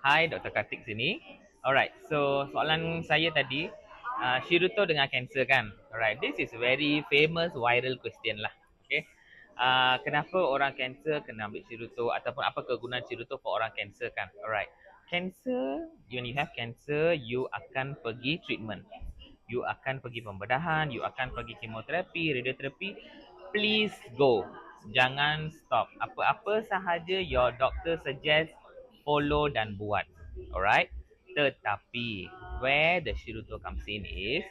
Hi, Dr. Kartik sini. Alright, so soalan saya tadi, Shiruto dengan kanser kan? Alright, this is very famous viral question lah. Okay. Kenapa orang kanser kena ambil Shiruto ataupun apa kegunaan Shiruto for orang kanser kan? Alright. Cancer, when you have cancer, you akan pergi treatment. You akan pergi pembedahan, you akan pergi kemoterapi, radioterapi. Please go. Jangan stop. Apa-apa sahaja your doctor suggest, follow dan buat. Alright. Tetapi where the Shiruto comes in is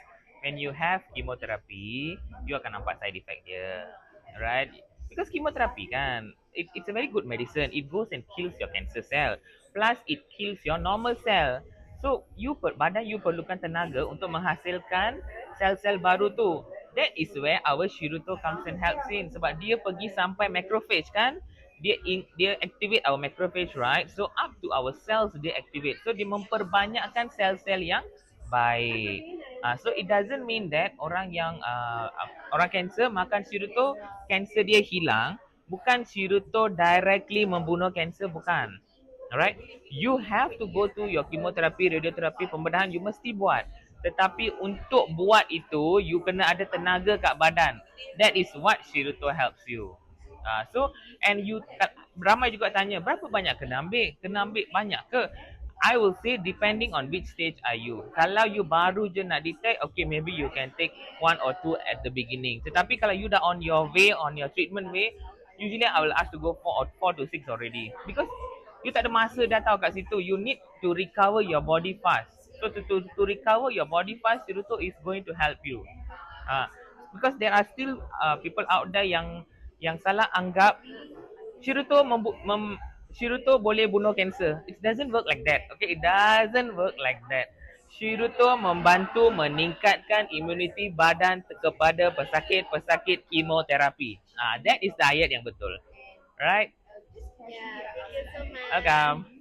when you have chemotherapy, you akan nampak side effect dia. Alright. Because chemotherapy kan, it's a very good medicine. It goes and kills your cancer cell. Plus it kills your normal cell. So badan you perlukan tenaga untuk menghasilkan sel-sel baru tu. That is where our Shiruto comes and helps in. Sebab dia pergi sampai macrophage kan, dia activate our macrophage, right? So up to our cells dia activate. So dia memperbanyakkan sel-sel yang baik. So it doesn't mean that orang kanser makan Shiruto, kanser dia hilang. Bukan Shiruto directly membunuh kanser, bukan. Alright, you have to go to your chemotherapy, radioterapi, pembedahan, you mesti buat. Tetapi untuk buat itu, you kena ada tenaga kat badan. That is what Shiruto helps you. And you, ramai juga tanya, berapa banyak kena ambil? Kena ambil banyak ke? I will say depending on which stage are you. Kalau you baru je nak detect, okay, maybe you can take 1 or 2 at the beginning. Tetapi kalau you dah on your way, on your treatment way, usually I will ask to go 4 to 6 already. Because you tak ada masa dah tahu kat situ. You need to recover your body fast. So to recover your body fast, Shiruto is going to help you. Because there are still people out there yang salah anggap Shiruto boleh bunuh kanser. It doesn't work like that. Okay, it doesn't work like that. Shiruto membantu meningkatkan imuniti badan kepada pesakit-pesakit kemoterapi. That is the ayat yang betul. Right? Yeah, thank you so much. Welcome.